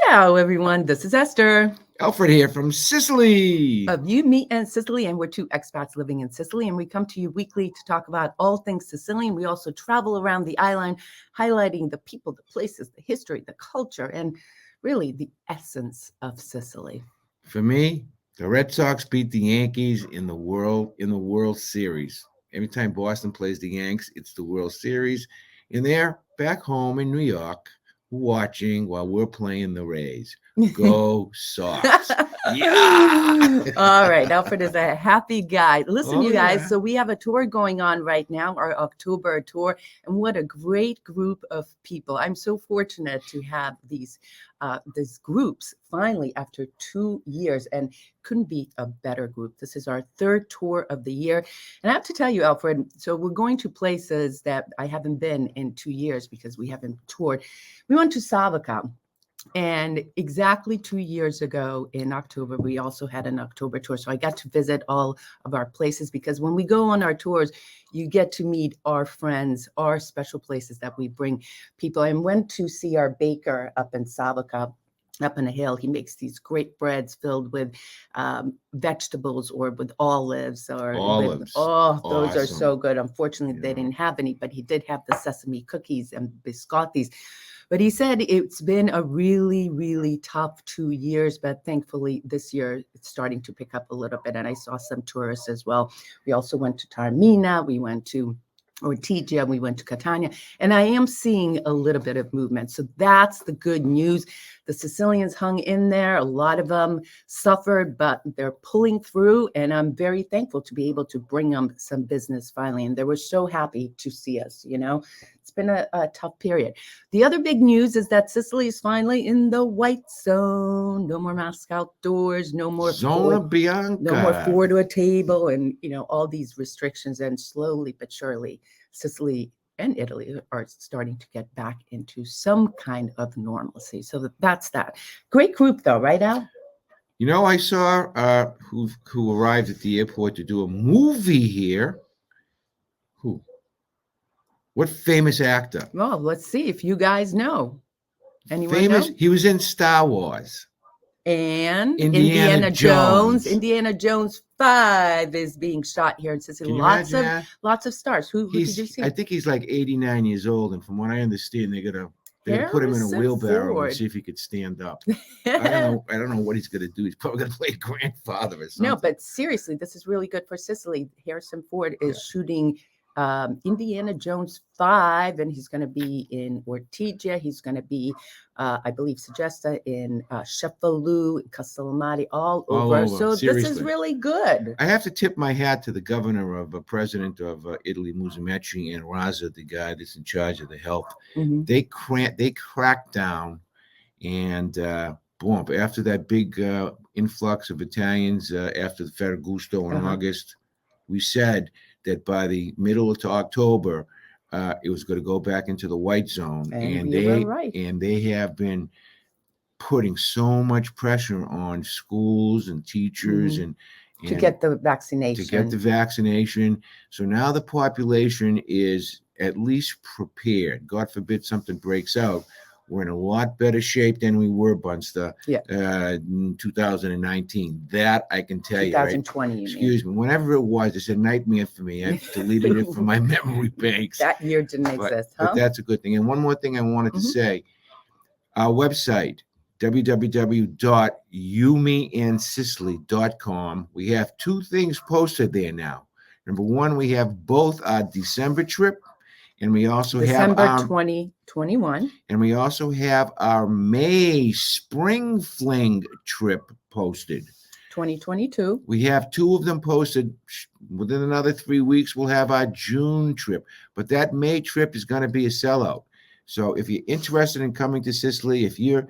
Ciao, everyone. This is Esther Alfred here from Sicily. of You, Me, and Sicily, and we're two expats living in Sicily, and we come to you weekly to talk about all things Sicilian. We also travel around the island, highlighting the people, the places, the history, the culture, and really the essence of Sicily. For me, the Red Sox beat the Yankees in the World Series. Every time Boston plays the Yanks, it's the World Series, and they're back home in New York watching while we're playing the Rays. Go Sox. Yeah. All right. Alfred is a happy guy. Listen, Oh, you guys. yeah. So we have a tour going on right now, our October tour. And what a great group of people. I'm so fortunate to have these groups finally after 2 years, and couldn't be a better group. This is our third tour of the year. And I have to tell you, Alfred, so we're going to places that I haven't been in 2 years because we haven't toured. We went to Savoca. And exactly 2 years ago in October, we also had an October tour. So I got to visit all of our places, because when we go on our tours, you get to meet our friends, our special places that we bring people. I went to see our baker up in Savoca, up in a hill. He makes these great breads filled with vegetables or with olives or Olives. those are Awesome. so good. Unfortunately, they Yeah. didn't have any, but he did have the sesame cookies and biscottis. But he said it's been a really, really tough 2 years, but thankfully this year it's starting to pick up a little bit. And I saw some tourists as well. We also went to Taormina, we went to Ortigia, we went to Catania, and I am seeing a little bit of movement. So that's the good news. The Sicilians hung in there. A lot of them suffered, but they're pulling through, and I'm very thankful to be able to bring them some business finally. And they were so happy to see us, It's been a tough period. The other big news is that Sicily is finally in the white zone. No more mask outdoors, no more Zona Bianca. no more 4 to a table, and all these restrictions. And slowly but surely, Sicily and Italy are starting to get back into some kind of normalcy. So that's that. Great group, though, right, Al? I saw who arrived at the airport to do a movie here. Who? What famous actor? Well, let's see if you guys know. Anyone Famous. know? He was in Star Wars. And Indiana Jones. Indiana Jones 5 is being shot here in Sicily. Can you Lots imagine that? Lots of stars. Who did you see? I think he's like 89 years old, and from what I understand, they're gonna put him in a Harrison wheelbarrow Ford. and see if he could stand up. I don't know what he's gonna do. He's probably gonna play a grandfather or something. No, but seriously, this is really good for Sicily. Harrison Ford is shooting Indiana Jones 5, and he's going to be in Ortigia. He's going to be, I believe, Segesta, in Cefalù, Castellamare, all over. So Seriously. This is really good. I have to tip my hat to the governor of president of Italy, Musumeci, and Raza, the guy that's in charge of the health. Mhm. They cracked down, and boom! After that big influx of Italians after the Ferragosto in August, we said that by the middle of October, it was going to go back into the white zone, and they were right. And they have been putting so much pressure on schools and teachers and to get the vaccination. So now the population is at least prepared. God forbid something breaks out. We're in a lot better shape than we were, Bunster, in 2019. That I can tell you. 2020. Excuse me. Whenever it was, it's a nightmare for me. I deleted it from my memory banks. That year didn't exist, huh? But that's a good thing. And one more thing I wanted to say. Our website, www.youmeandsicily.com. We have 2 things posted there now. Number 1, we have both our December trip, and we also have December 2021. And we also have our May spring fling trip posted. 2022. We have 2 of them posted. Within another 3 weeks, we'll have our June trip. But that May trip is going to be a sellout. So if you're interested in coming to Sicily, if you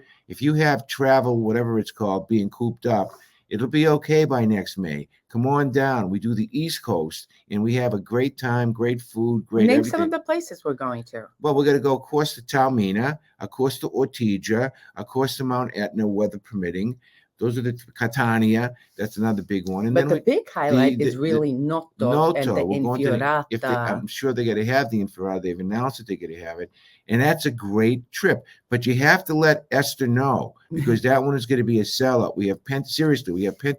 have travel, whatever it's called, being cooped up, it'll be okay by next May. Come on down. We do the East Coast, and we have a great time, great food, great Name everything. some of the places we're going to. Well, we're going to go across to Taormina, across to Ortigia, across to Mount Etna, weather permitting. Those are the Catania. That's another big one. And but then the big highlight is really Noto and the Infiorata. I'm sure they're going to have the Infiorata. They've announced that they're going to have it. And that's a great trip. But you have to let Esther know, because that one is going to be a sellout. We have pent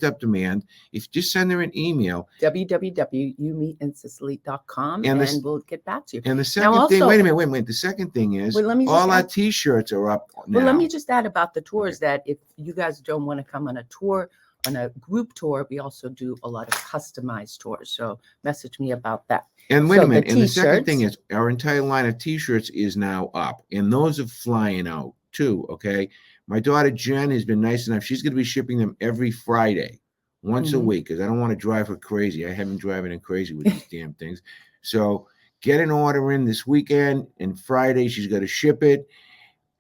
up demand. If you just send her an email. www.youmeetinsicily.com and we'll get back to you. And the second thing, wait a minute. The second thing is all our t-shirts are up now. Well, let me just add about the tours that if you guys don't want to come on a tour, on a group tour, we also do a lot of customized tours. So message me about that. And wait a minute. And the second thing is our entire line of t-shirts is now up, and those are flying out too. Okay. My daughter Jen has been nice enough. She's going to be shipping them every Friday, once a week, because I don't want to drive her crazy. I have been driving her crazy with these damn things. So get an order in this weekend, and Friday she's going to ship it.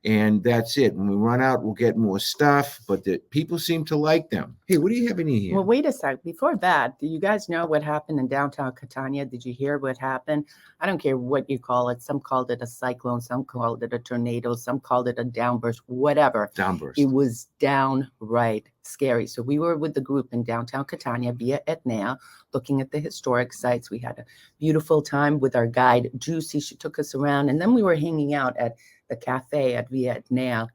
And that's it. When we run out, we'll get more stuff, but the people seem to like them. Hey, what do you have in here? Well, wait a sec. Before that, do you guys know what happened in downtown Catania? Did you hear what happened? I don't care what you call it. Some called it a cyclone. Some called it a tornado. Some called it a downburst, whatever. Downburst. It was downright scary. So we were with the group in downtown Catania via Etnea, looking at the historic sites. We had a beautiful time with our guide, Juicy. She took us around, and then we were hanging out at the cafe at Via Etnea,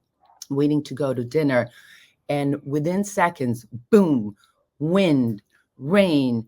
waiting to go to dinner. And within seconds, boom, wind, rain.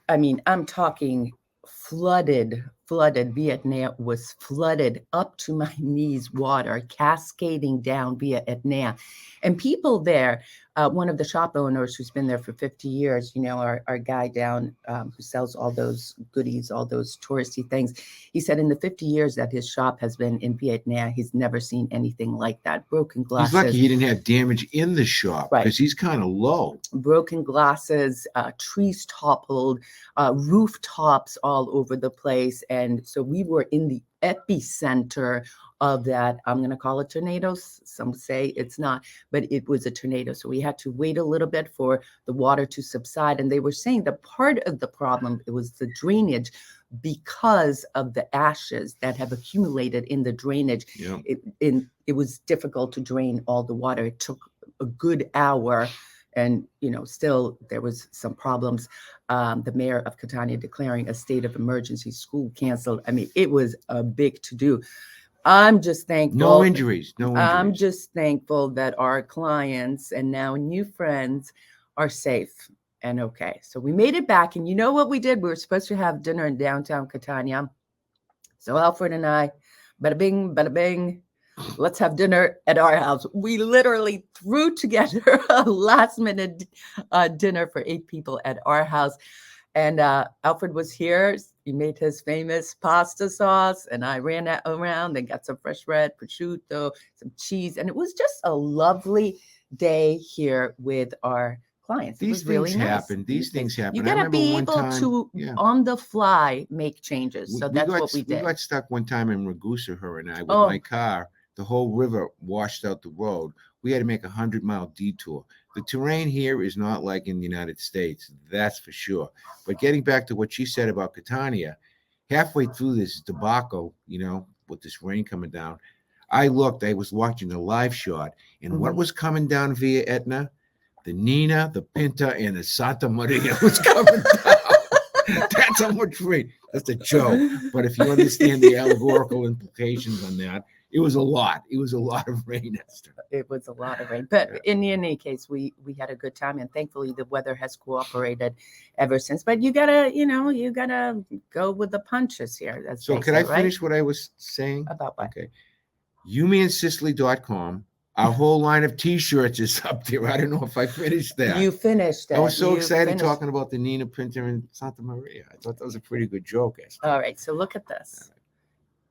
I mean, I'm talking flooded. Via Etnea was flooded up to my knees, water cascading down Via Etnea. And people there, one of the shop owners who's been there for 50 years, you know, our guy down who sells all those goodies, all those touristy things, he said in the 50 years that his shop has been in Via Etnea, he's never seen anything like that. Broken glasses. He's lucky he didn't have damage in the shop, because he's kind of low. Broken glasses, trees toppled, rooftops all over the place. And so we were in the epicenter of that. I'm going to call it tornadoes. Some say it's not, but it was a tornado. So we had to wait a little bit for the water to subside. And they were saying that part of the problem, it was the drainage, because of the ashes that have accumulated in the drainage. Yeah. It was difficult to drain all the water. It took a good hour. And, you know, still there was some problems. The mayor of Catania declaring a state of emergency, school canceled. I mean, it was a big to-do. I'm just thankful. No injuries. I'm just thankful that our clients and now new friends are safe and okay. So we made it back. And you know what we did? We were supposed to have dinner in downtown Catania. So Alfred and I, bada bing, bada bing, let's have dinner at our house. We literally threw together a last minute dinner for 8 people at our house. And Alfred was here. He made his famous pasta sauce, and I ran around and got some fresh bread, prosciutto, some cheese. And it was just a lovely day here with our clients. These things happen. These things happen. You got to be able to, on the fly, make changes. So that's what we did. We got stuck one time in Ragusa, her and I, with my car. The whole river washed out the road. We had to make a 100-mile detour. The terrain here is not like in the United States, that's for sure. But getting back to what she said about Catania, halfway through this debacle, you know, with this rain coming down, I was watching a live shot, and what was coming down via Etna? The Nina, the Pinta, and the Santa Maria was coming down. That's how much rain. That's a joke. But if you understand the allegorical implications on that, it was a lot. It was a lot of rain, Esther. It was a lot of rain. But in any case, we had a good time. And thankfully, the weather has cooperated ever since. But you got to go with the punches here. So can I finish what I was saying? About what? Okay. YouMeAndSicily.com. Our whole line of T-shirts is up there. I don't know if I finished that. You finished it. I was so excited talking about the Nina Pinta and Santa Maria. I thought that was a pretty good joke, Esther. All right. So look at this.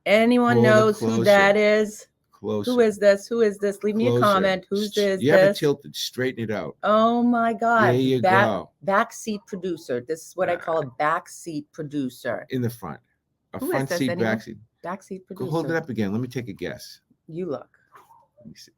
Anyone knows who that is? Closer. Who is this? Who is this? Leave me a comment. Who's this? You have it tilted. Straighten it out. Oh my God. There you go. Backseat producer. This is what I call a backseat producer. In the front. Who front seat, backseat. Backseat producer. Go hold it up again. Let me take a guess. You look. Let me see.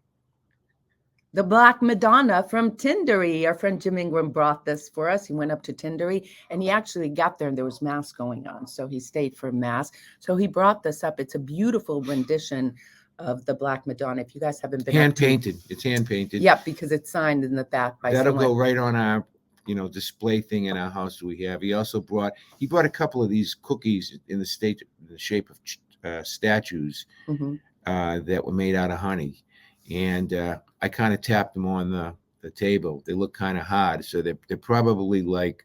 The Black Madonna from Tinadari. Our friend Jim Ingram brought this for us. He went up to Tinadari, and he actually got there and there was mass going on. So he stayed for mass. So he brought this up. It's a beautiful rendition of the Black Madonna. If you guys haven't been hand painted. It's hand painted. Yep, because it's signed in the back by That'll go right on our display thing in our house we have. He brought a couple of these cookies in the shape of statues Hmm. that were made out of honey, and I kind of tapped them on the table. They look kind of hard, so they're probably like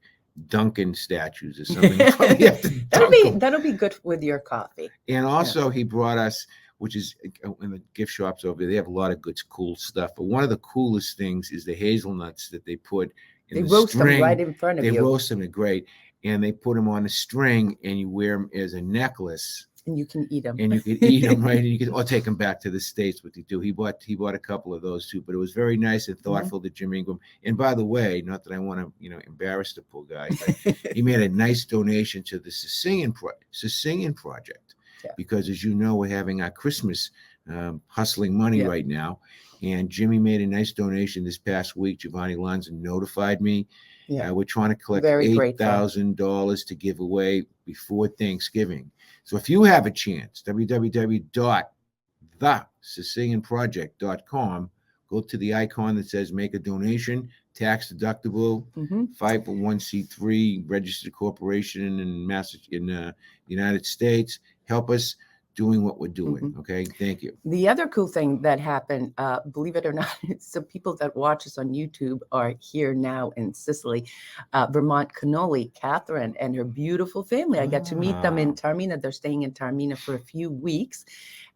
Duncan statues or something. You probably have to dunk them. That'll be good with your coffee. And also, he brought us, which is in the gift shops over there, they have a lot of good, cool stuff. But one of the coolest things is the hazelnuts that they put in They the roast string. them right in front of They you. roast them, they're great. And they put them on a string, and you wear them as a necklace. And you can eat them. And you could eat them, right? And you could, or take them back to the States, what they do. He bought a couple of those too, but it was very nice and thoughtful to Jim Ingram. And by the way, not that I want to, embarrass the poor guy, but he made a nice donation to the Sicilian Project. Yeah. Because as you know, we're having our Christmas hustling money right now. And Jimmy made a nice donation this past week. Giovanni Lanza notified me. Yeah. We're trying to collect $8,000 to give away before Thanksgiving. So if you have a chance, www.thesicilianproject.com, go to the icon that says make a donation, tax deductible, 501c3 registered corporation in the United States. Help us doing what we're doing. Okay, thank you. The other cool thing that happened, believe it or not, some people that watch us on YouTube are here now in Sicily. Vermont cannoli, Catherine and her beautiful family. I got to meet them in Taormina. They're staying in Taormina for a few weeks.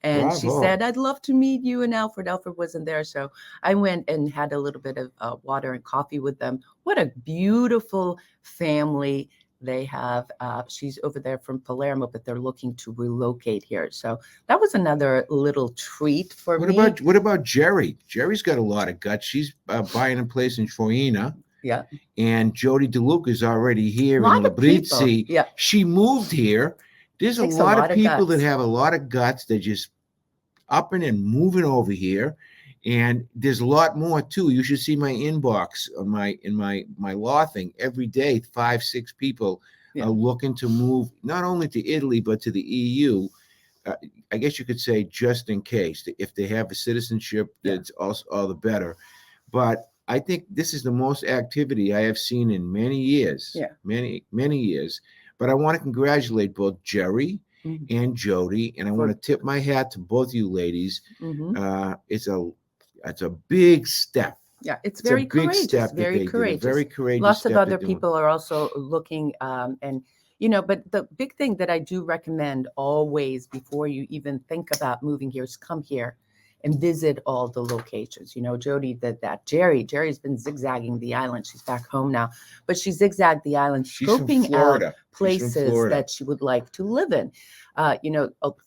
And she said, I'd love to meet you and Alfred. Alfred wasn't there. So I went and had a little bit of water and coffee with them. What a beautiful family they have. She's over there from Palermo, but they're looking to relocate here. So that was another little treat for me. What about Jerry? Jerry's got a lot of guts. She's buying a place in Troina. Yeah. And Jody DeLuca is already here in Labrizzi. Yeah. She moved here. There's a lot of people that have a lot of guts. They're just upping and moving over here. And there's a lot more too. You should see my inbox on my law thing every day. 5-6 people are looking to move not only to Italy but to the EU. I guess you could say just in case, if they have a citizenship, that's also all the better. But I think this is the most activity I have seen in many years. Yeah, many years. But I want to congratulate both Jerry and Jody, and I want to tip my hat to both you ladies. It's a big step. Yeah, it's very courageous. Very courageous. Very courageous. Lots of other people are also looking, and but the big thing that I do recommend always before you even think about moving here is come here and visit all the locations. Jody did that. Jerry's been zigzagging the island. She's back home now, but she zigzagged the island, scoping out places that she would like to live in.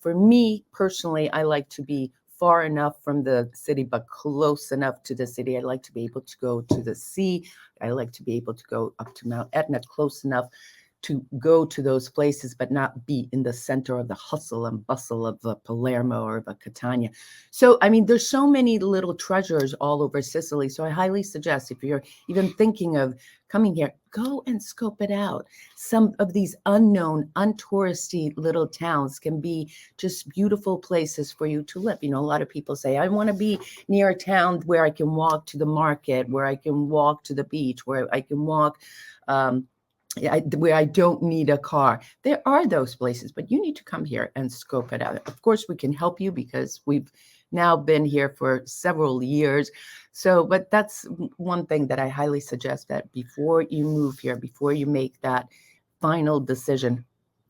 For me personally, I like to be far enough from the city, but close enough to the city. I like to be able to go to the sea. I like to be able to go up to Mount Etna, close enough to go to those places, but not be in the center of the hustle and bustle of Palermo or of Catania. So, there's so many little treasures all over Sicily. So I highly suggest, if you're even thinking of coming here, go and scope it out. Some of these unknown, untouristy little towns can be just beautiful places for you to live. A lot of people say, I want to be near a town where I can walk to the market, where I can walk to the beach, where I can walk, where I don't need a car. There are those places, but you need to come here and scope it out. Of course, we can help you because we've now been here for several years. So, but that's one thing that I highly suggest, that before you move here, before you make that final decision,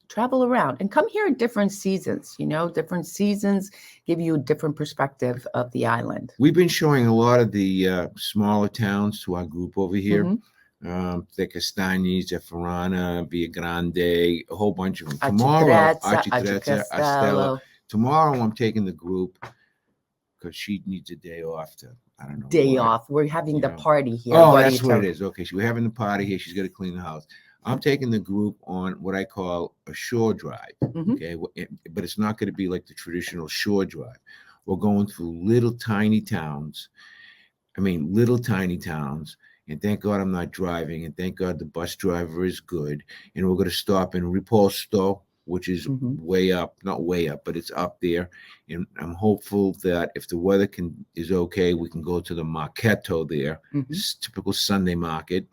travel around and come here at different seasons. Different seasons give you a different perspective of the island. We've been showing a lot of the smaller towns to our group over here. Trecastagni, Zefferana, Viagrande, a whole bunch of them. Tomorrow, Aci Castello. Tomorrow, I'm taking the group because she needs a day off to, I don't know. Day off. We're having the party here. Oh, that's what it is. Okay, so we're having the party here. She's got to clean the house. I'm taking the group on what I call a shore drive. Okay, but it's not going to be like the traditional shore drive. We're going through little tiny towns. And thank God I'm not driving. And thank God the bus driver is good. And we're going to stop in Riposto, which is not way up, but it's up there. And I'm hopeful that if the weather is okay, we can go to the Marchetto there. It's typical Sunday market.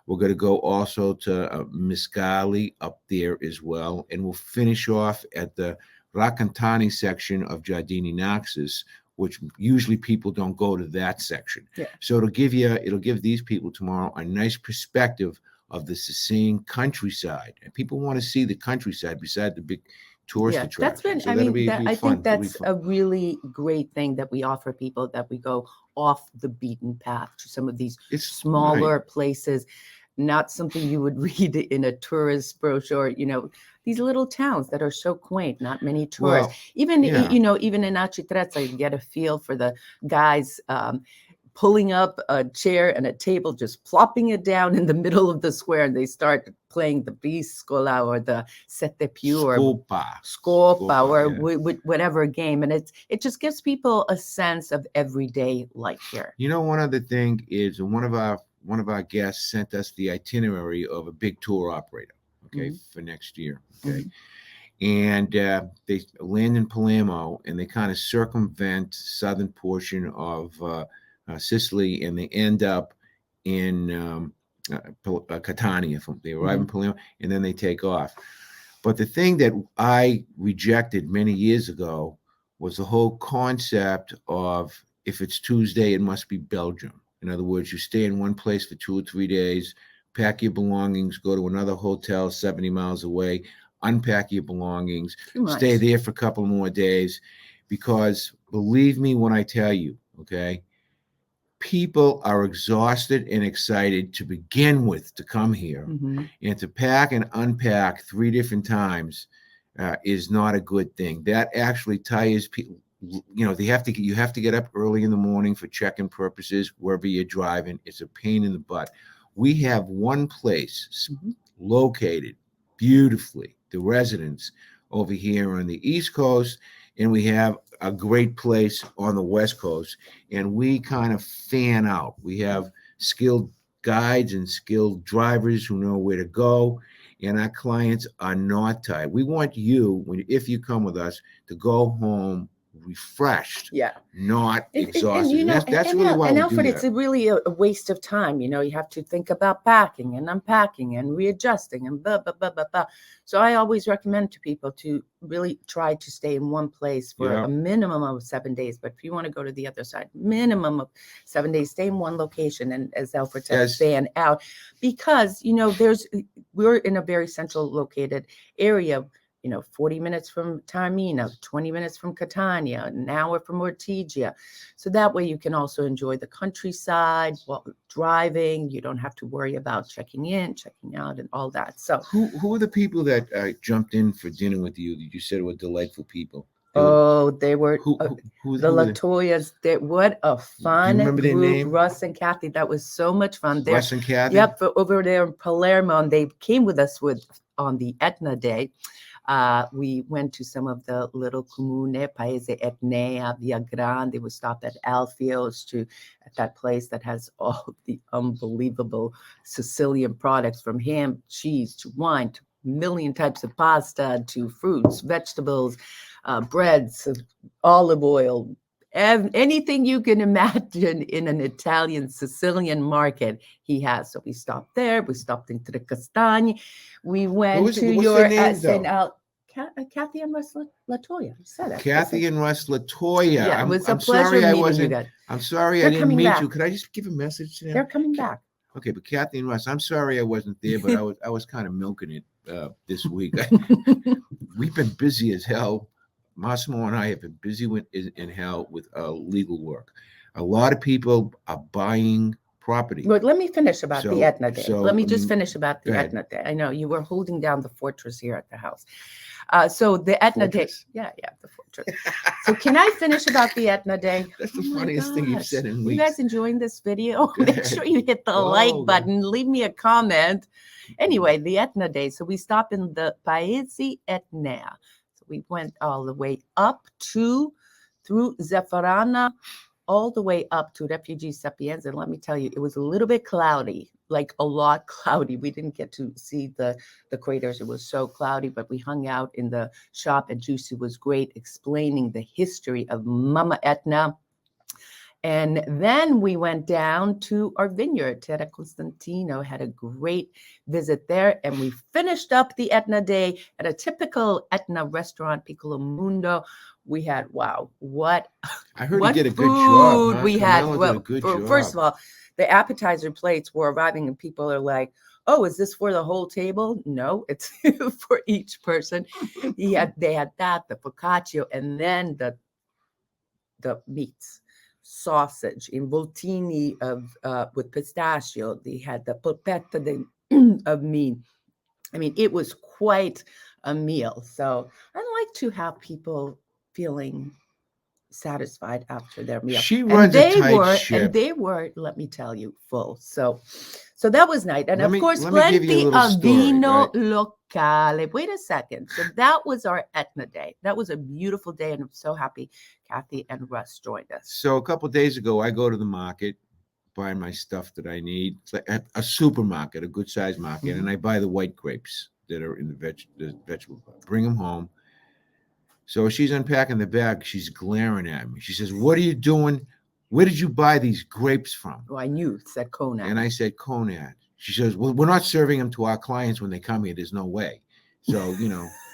We're going to go also to Miscali up there as well. And we'll finish off at the Raccontani section of Giardini Naxos, which usually people don't go to that section. Yeah. So it'll give these people tomorrow a nice perspective of the Sicilian countryside, and people want to see the countryside beside the big tourist Yeah, attraction. that's been, So I that'll mean, be I fun. think that's a really great thing that we offer people, that we go off the beaten path to some of these smaller places, not something you would read in a tourist brochure, these little towns that are so quaint, not many tourists. Well, Even, yeah. Even in Acitrezza, you get a feel for the guys pulling up a chair and a table, just plopping it down in the middle of the square, and they start playing the Briscola or the Sette Più or Scopa or whatever game. And it just gives people a sense of everyday life here. One other thing is one of our guests sent us the itinerary of a big tour operator, for next year. And they land in Palermo, and they kind of circumvent southern portion of Sicily, and they end up in Catania. They arrive in Palermo, and then they take off. But the thing that I rejected many years ago was the whole concept of, if it's Tuesday, it must be Belgium. In other words, you stay in one place for 2 or 3 days, pack your belongings, go to another hotel 70 miles away, unpack your belongings, stay there for a couple more days. Because believe me when I tell you, people are exhausted and excited to begin with to come here, and to pack and unpack 3 different times is not a good thing. That actually tires people. You have to get up early in the morning for check-in purposes wherever you're driving. It's a pain in the butt. We have one place located beautifully, the residence over here on the East Coast, and we have a great place on the West Coast, and we kind of fan out. We have skilled guides and skilled drivers who know where to go, and our clients are not tired. We want you, if you come with us, to go home refreshed, not exhausted. That's really why we do that. Alfred, it's really a waste of time. You have to think about packing and unpacking and readjusting and blah, blah, blah, blah, blah. So I always recommend to people to really try to stay in one place for a minimum of 7 days. But if you want to go to the other side, minimum of 7 days, stay in one location. And as Alfred said, fan out, because, we're in a very central located area. 40 minutes from Taormina, 20 minutes from Catania, an hour from Ortigia. So that way you can also enjoy the countryside while driving. You don't have to worry about checking in, checking out, and all that. So who are the people that jumped in for dinner with you that you said were delightful people? They were the Latoyas. What a fun group. Their name? Russ and Kathy. That was so much fun. Russ and Kathy? Yep, over there in Palermo, and they came with us on the Etna Day. We went to some of the little comune, Paese Etnea, Viagrande. We stopped at Alfio's, at that place that has all the unbelievable Sicilian products, from ham, cheese, to wine, to a million types of pasta, to fruits, vegetables, breads, olive oil, anything you can imagine in an Italian Sicilian market, he has. So we stopped there. We stopped in Trecastagni. We went to your St. Kathy and Russ Latoya. You said it. Kathy and Russ Latoya. Yeah, it was a pleasure meeting you guys. I'm sorry I didn't meet you. Could I just give a message to them? They're coming back. Okay, but Kathy and Russ, I'm sorry I wasn't there, but I was kind of milking it this week. We've been busy as hell. Massimo and I have been busy in hell with legal work. A lot of people are buying property. But let me finish about the Etna Day. Let me just finish about the Etna Day. I know you were holding down the fortress here at the house. So the Etna Day. Yeah, the fortress. So can I finish about the Etna Day? That's the funniest thing you've said in weeks. You guys enjoying this video? Make sure you hit the like button. Leave me a comment. Anyway, the Etna Day. So we stopped in the Paese Etnea. So we went all the way up through Zeffarana, all the way up to Refugee Sapienza. And let me tell you, it was a little bit cloudy, like a lot cloudy. We didn't get to see the craters. It was so cloudy, but we hung out in the shop, and Juicy was great explaining the history of Mama Etna. And then we went down to our vineyard, Terra Costantino, had a great visit there. And we finished up the Etna day at a typical Etna restaurant, Piccolo Mundo. We had, wow, what I heard what he did a good food job. Huh? we had. Carmelo Well, did a good job. first of all, the appetizer plates were arriving and people are like, oh, is this for the whole table? No, it's for each person. They had that, the focaccia, and then the meats, sausage, involtini of with pistachio. They had the polpetta of meat. I mean, it was quite a meal. So I like to have people feeling satisfied after their meal. She runs a tight ship. And they were, let me tell you, full. So that was nice. And Let of me- course, let me give you a plenty little of story, vino right? locale. Wait a second. So that was our Etna day. That was a beautiful day, and I'm so happy Kathy and Russ joined us. So a couple of days ago, I go to the market, buy my stuff that I need at a supermarket, a good sized market, and I buy the white grapes that are in the vegetable. Bring them home. So she's unpacking the bag. She's glaring at me. She says, "What are you doing? Where did you buy these grapes from?" Oh, I knew, said Conan. And I said, "Conad." She says, "Well, we're not serving them to our clients when they come here. There's no way." So,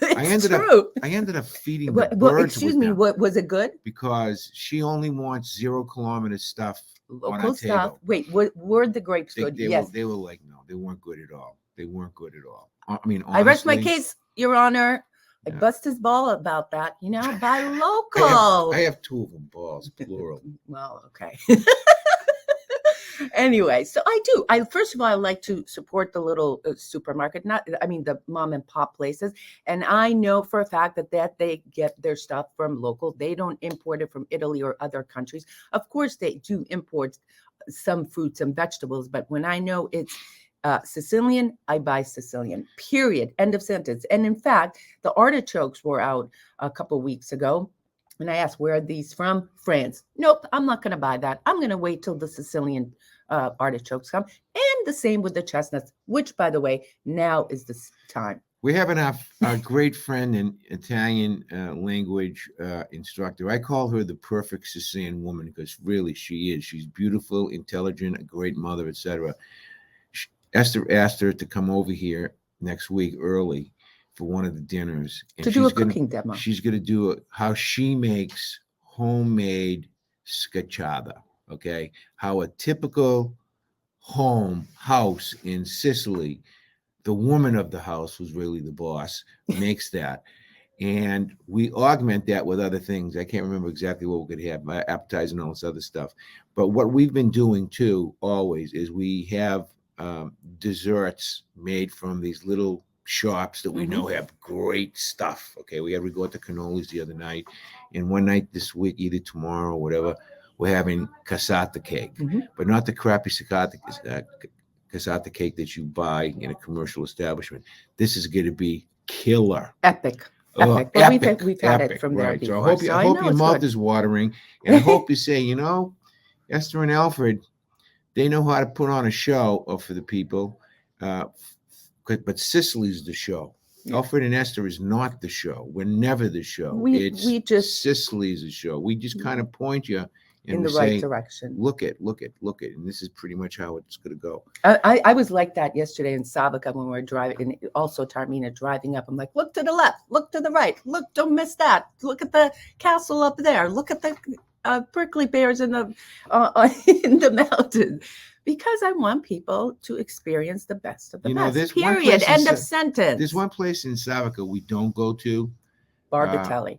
I ended up feeding the birds. Excuse with me, them what was it good? because she only wants 0 kilometer stuff on Local our stuff. table. Wait, were the grapes good? Yes. They were like, no, they weren't good at all. They weren't good at all. I mean, I rest my honestly, case, Your Honor. I Yeah. bust his ball about that. Buy local. I have 2 of them, balls, plural. Well, okay. Anyway, so I do. First of all, I like to support the little supermarket, the mom and pop places. And I know for a fact that they get their stuff from local. They don't import it from Italy or other countries. Of course, they do import some fruits and vegetables, but when I know it's Sicilian, I buy Sicilian, period. End of sentence. And in fact, the artichokes were out a couple weeks ago. And I asked, where are these from? France. Nope, I'm not going to buy that. I'm going to wait till the Sicilian artichokes come. And the same with the chestnuts, which, by the way, now is the time. We have our great friend and Italian language instructor. I call her the perfect Sicilian woman because really she is. She's beautiful, intelligent, a great mother, etc. Esther asked her to come over here next week early for one of the dinners. And to do a cooking demo. She's going to do how she makes homemade scacciata, okay? How a typical house in Sicily, the woman of the house, who's really the boss, makes that. And we augment that with other things. I can't remember exactly what we could have, appetizer and all this other stuff. But what we've been doing, too, always, is we have desserts made from these little shops that we know have great stuff. Okay, we had ricotta cannolis the other night, and one night this week, either tomorrow or whatever, we're having cassata cake, but not the crappy cassata cake that you buy in a commercial establishment. This is going to be killer. Epic. Epic. We've had it from there before. So I hope your mouth is watering, and I hope you say, Esther and Alfred, they know how to put on a show for the people. But Sicily's the show. Alfred and Esther is not the show. We're never the show. Sicily's the show. We just kind of point you in the right direction. Look it. And this is pretty much how it's going to go. I was like that yesterday in Savoca when we were driving, and also Taormina driving up. I'm like, look to the left, look to the right, look, don't miss that. Look at the castle up there. Look at the prickly pears in the mountains. Because I want people to experience the best of the best. Period. End of sentence. There's one place in Savoca we don't go to. Barbatelli.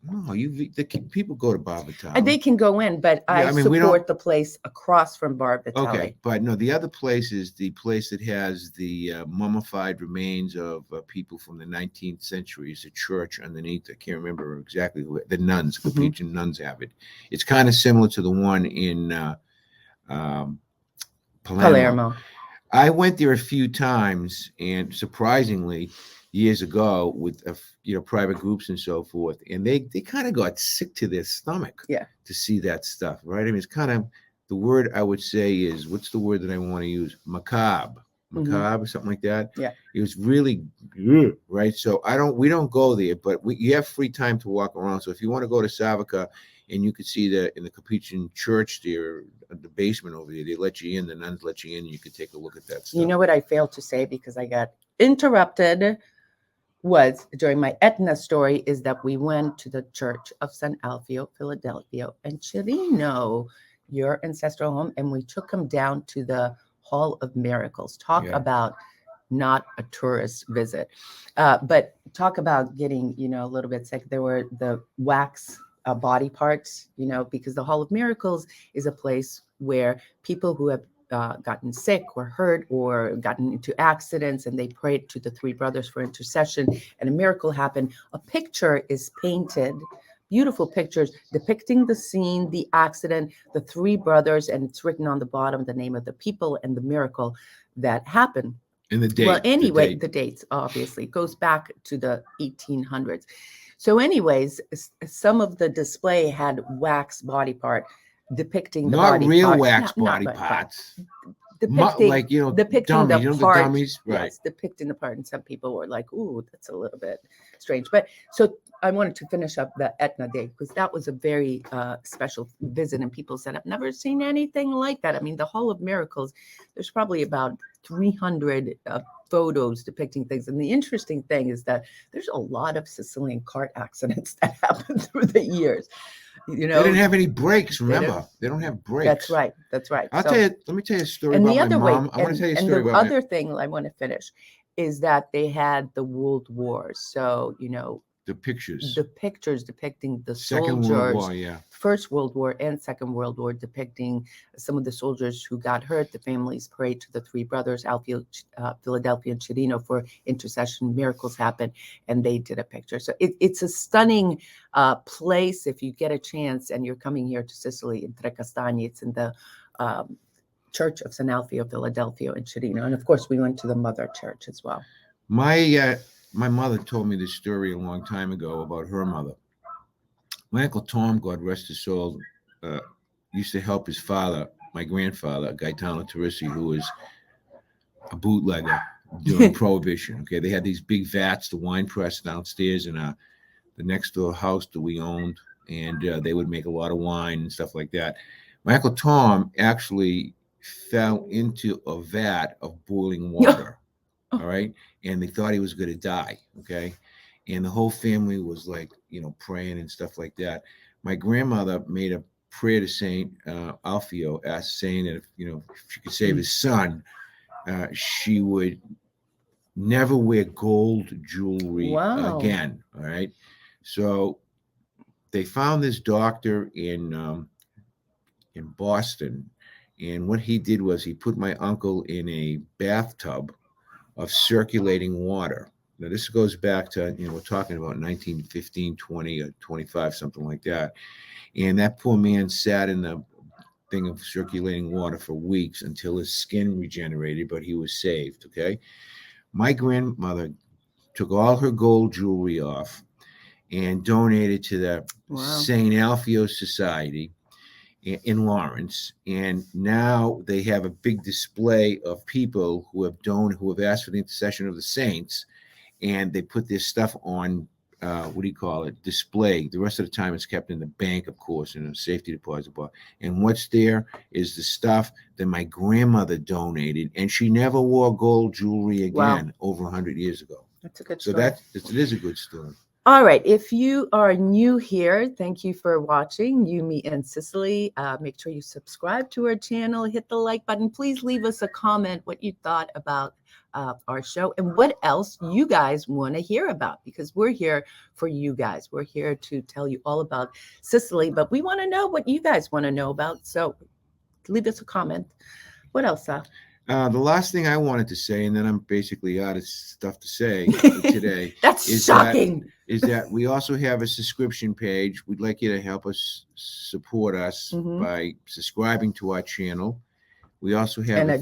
No, the people go to Barbatelli. And they can go in, but I support the place across from Barbatelli. Okay, but no, the other place is the place that has the mummified remains of people from the 19th century. It's a church underneath. I can't remember exactly who. The nuns, the Capuchin nuns have it. It's kind of similar to the one in Palermo. I went there a few times, and surprisingly, years ago with private groups and so forth, and they kind of got sick to their stomach to see that stuff, right? I mean, it's kind of, the word I would say is, what's the word that I want to use? Macabre, something like that. Yeah, it was really right. So we don't go there, but you have free time to walk around. So if you want to go to Savoca and you could see that in the Capuchin church there, the basement over there. They let you in. The nuns let you in. And you could take a look at that stuff. You know what I failed to say because I got interrupted was during my Etna story is that we went to the Church of San Alfio, Philadelphia, and Chirino, your ancestral home, and we took him down to the Hall of Miracles. Talk about not a tourist visit, but talk about getting, a little bit sick. There were the wax body parts, because the Hall of Miracles is a place where people who have gotten sick or hurt or gotten into accidents, and they prayed to the three brothers for intercession, and a miracle happened. A picture is painted, beautiful pictures depicting the scene, the accident, the three brothers, and it's written on the bottom the name of the people and the miracle that happened. And the date. Well, anyway, the dates obviously goes back to the 1800s. So, anyways, some of the display had wax body part depicting the not body real part. wax body parts. Depicting, like depicting dummies, the part, the dummies, right? Yes, depicting the part, and some people were like, "Ooh, that's a little bit strange." But so I wanted to finish up the Etna Day because that was a very special visit, and people said, "I've never seen anything like that." I mean, the Hall of Miracles. There's probably about 300 photos depicting things, and the interesting thing is that there's a lot of Sicilian cart accidents that happened through the years. They didn't have any brakes. Remember, they don't have brakes. That's right. That's right. Let me tell you a story and about the other my mom. way, I want to tell you a and story the about other thing I want to finish is that they had the World Wars. So the pictures depicting the Second soldiers, World War, yeah. First World War and Second World War, depicting some of the soldiers who got hurt. The families prayed to the three brothers, Alfio, Philadelphia, and Chirino for intercession. Miracles happened, and they did a picture. So it's a stunning place if you get a chance and you're coming here to Sicily in Trecastagni. It's in the Church of San Alfio, Philadelphia, and Chirino. And of course, we went to the Mother Church as well. My mother told me this story a long time ago about her mother. My Uncle Tom, God rest his soul, used to help his father, my grandfather, Gaetano Teresi, who was a bootlegger during Prohibition. Okay, they had these big vats, the wine press downstairs in the next door house that we owned, and they would make a lot of wine and stuff like that. My Uncle Tom actually fell into a vat of boiling water. All right. And they thought he was going to die. Okay. And the whole family was like, praying and stuff like that. My grandmother made a prayer to Saint Alfio, saying that if she could save his son, she would never wear gold jewelry again. All right. So they found this doctor in Boston. And what he did was he put my uncle in a bathtub of circulating water. Now, this goes back to, we're talking about 1915, 20, or 25, something like that. And that poor man sat in the thing of circulating water for weeks until his skin regenerated, but he was saved, okay? My grandmother took all her gold jewelry off and donated to the St. Alfio Society in Lawrence, and now they have a big display of people who have asked for the intercession of the saints, and they put this stuff on display. The rest of the time it's kept in the bank, of course, in a safety deposit box. And what's there is the stuff that my grandmother donated, and she never wore gold jewelry again over 100 years ago. That's a good story. So it is a good story. All right. If you are new here, thank you for watching You, Me, and Sicily. Make sure you subscribe to our channel, hit the like button. Please leave us a comment what you thought about our show and what else you guys want to hear about, because we're here for you guys. We're here to tell you all about Sicily, but we want to know what you guys want to know about. So leave us a comment. What else, Sal? The last thing I wanted to say, and then I'm basically out of stuff to say today. That's shocking. Is that we also have a subscription page. We'd like you to help us support us by subscribing to our channel. We also have a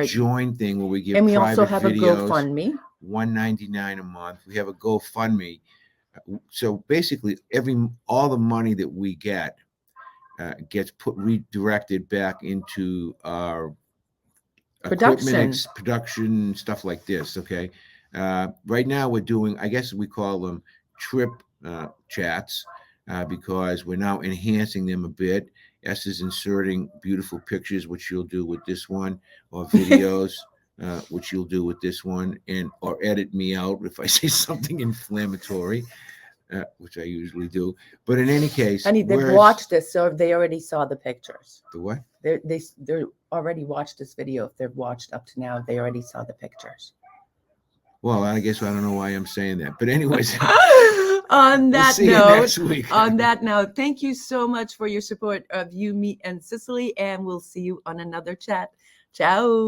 join thing where we give and we private also have videos, a GoFundMe. $1.99 a month. We have a GoFundMe. So basically, all the money that we get gets redirected back into our production, stuff like this. Okay. Right now we're doing, I guess we call them trip chats. because we're now enhancing them a bit. S is inserting beautiful pictures, which you'll do with this one, or videos, which you'll do with this one, and or edit me out if I say something inflammatory, which I usually do. But in any case, Honey, they've watched this, so they already saw the pictures. The what? They already watched this video. If they've watched up to now, they already saw the pictures. Well, I guess I don't know why I'm saying that, but anyways. On that note, on that note, thank you so much for your support of You, Me, and Sicily, and we'll see you on another chat. Ciao.